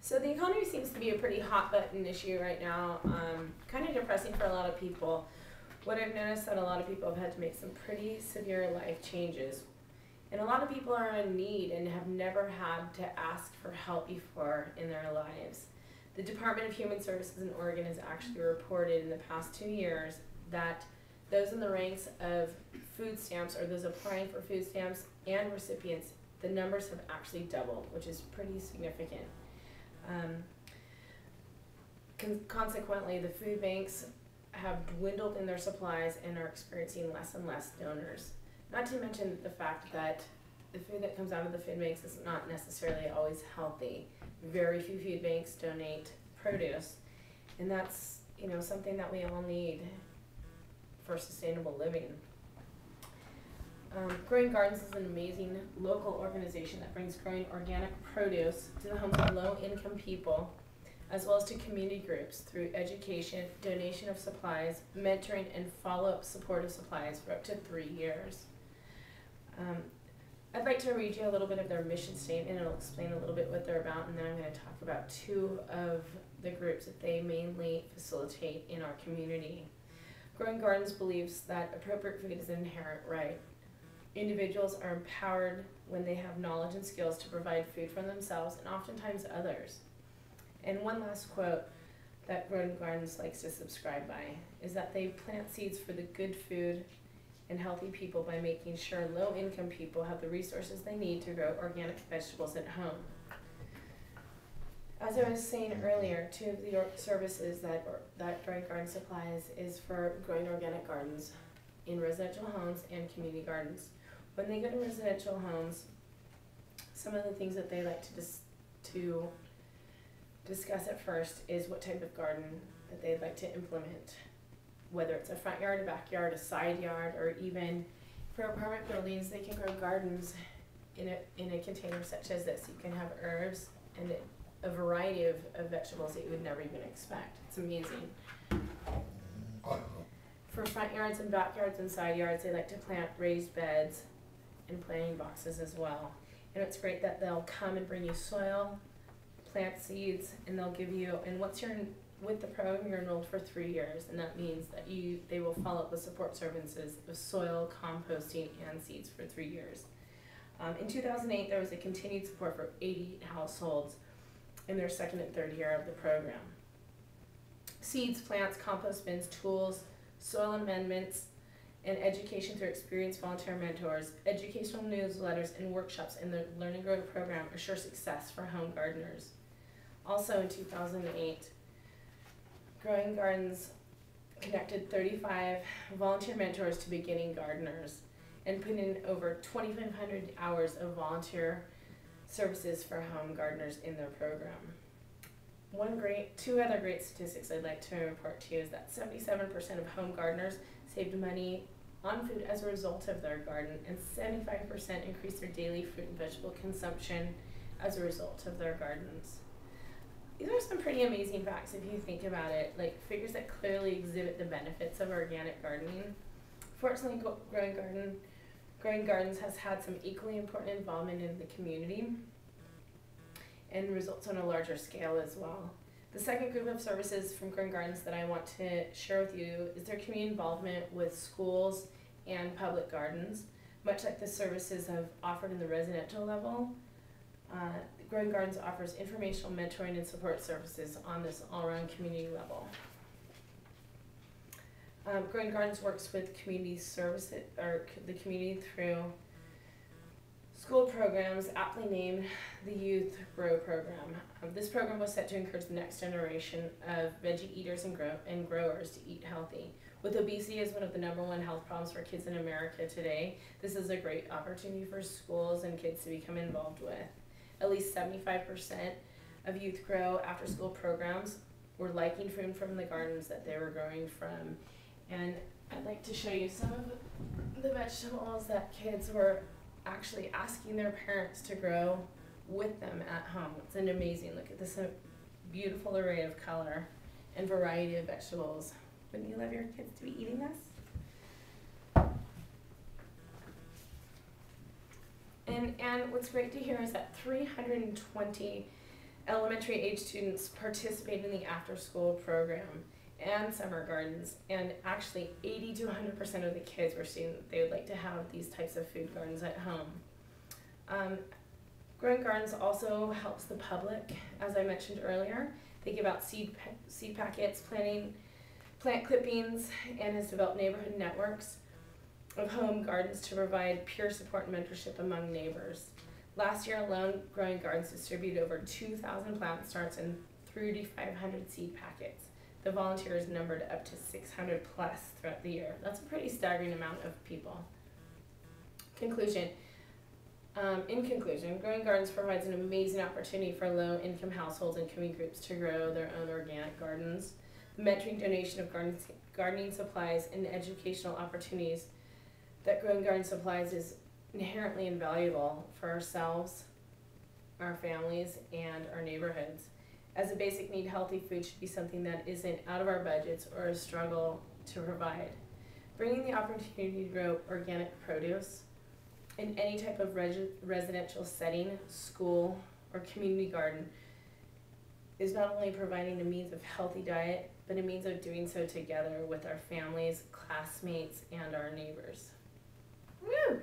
So the economy seems to be a pretty hot button issue right now, kind of depressing for a lot of people. What I've noticed that a lot of people have had to make some pretty severe life changes. And a lot of people are in need and have never had to ask for help before in their lives. The Department of Human Services in Oregon has actually reported in the past 2 years that those in the ranks of food stamps, or those applying for food stamps and recipients, the numbers have actually doubled, which is pretty significant. Consequently, the food banks have dwindled in their supplies and are experiencing less and less donors. Not to mention the fact that the food that comes out of the food banks is not necessarily always healthy. Very few food banks donate produce, and that's, you know, something that we all need for sustainable living. Growing Gardens is an amazing local organization that brings growing organic produce to the homes of low-income people, as well as to community groups through education, donation of supplies, mentoring, and follow-up supportive supplies for up to 3 years. I'd like to read you a little bit of their mission statement, and it'll explain a little bit what they're about, and then I'm going to talk about 2 of the groups that they mainly facilitate in our community. Growing Gardens believes that appropriate food is an inherent right. Individuals are empowered when they have knowledge and skills to provide food for themselves and oftentimes others. And one last quote that Growing Gardens likes to subscribe by is that they plant seeds for the good food and healthy people by making sure low-income people have the resources they need to grow organic vegetables at home. As I was saying earlier, 2 of the services that Growing Gardens supplies is for growing organic gardens in residential homes and community gardens. When they go to residential homes, some of the things that they like to discuss at first is what type of garden that they'd like to implement, whether it's a front yard, a backyard, a side yard, or even for apartment buildings, they can grow gardens in a container such as this. You can have herbs and a variety of vegetables that you would never even expect. It's amazing. For front yards and backyards and side yards, they like to plant raised beds and planting boxes as well. And it's great that they'll come and bring you soil, plant seeds, and they'll give you, and once you're with the program, you're enrolled for 3 years, and that means that they will follow up with support services of soil, composting, and seeds for 3 years. In 2008, there was a continued support for 88 households in their 2nd and 3rd year of the program. Seeds, plants, compost bins, tools, soil amendments, and education through experienced volunteer mentors, educational newsletters, and workshops in the Learn and Grow program assure success for home gardeners. Also in 2008, Growing Gardens connected 35 volunteer mentors to beginning gardeners and put in over 2,500 hours of volunteer services for home gardeners in their program. 2 other great statistics I'd like to report to you is that 77% of home gardeners saved money on food as a result of their garden, and 75% increased their daily fruit and vegetable consumption as a result of their gardens. These are some pretty amazing facts if you think about it, like figures that clearly exhibit the benefits of organic gardening. Fortunately, Growing Gardens has had some equally important involvement in the community and results on a larger scale as well. The second group of services from Growing Gardens that I want to share with you is their community involvement with schools and public gardens. Much like the services have offered in the residential level, Growing Gardens offers informational, mentoring, and support services on this all-around community level. Growing Gardens works with community services, or the community through school programs, aptly named the Youth Grow program. This program was set to encourage the next generation of veggie eaters and growers to eat healthy. With obesity as one of the #1 health problems for kids in America today, this is a great opportunity for schools and kids to become involved with. At least 75% of Youth Grow after-school programs were liking food from the gardens that they were growing from. And I'd like to show you some of the vegetables that kids were actually asking their parents to grow with them at home. It's an amazing, look at this beautiful array of color and variety of vegetables. Wouldn't you love your kids to be eating this? And what's great to hear is that 320 Elementary age students participate in the after-school program and summer gardens, and actually 80 to 100% of the kids were saying that they would like to have these types of food gardens at home. Growing gardens also helps the public, as I mentioned earlier. They give out seed packets, plant clippings, and has developed neighborhood networks of home gardens to provide peer support and mentorship among neighbors. Last year alone, Growing Gardens distributed over 2,000 plant starts and 3,500 seed packets. The volunteers numbered up to 600 plus throughout the year. That's a pretty staggering amount of people. Conclusion. In conclusion, Growing Gardens provides an amazing opportunity for low-income households and community groups to grow their own organic gardens. The mentoring, donation of gardening supplies, and educational opportunities that Growing Garden supplies is inherently invaluable for ourselves, our families, and our neighborhoods. As a basic need, healthy food should be something that isn't out of our budgets or a struggle to provide. Bringing the opportunity to grow organic produce in any type of residential setting, school, or community garden is not only providing a means of healthy diet, but a means of doing so together with our families, classmates, and our neighbors. Woo!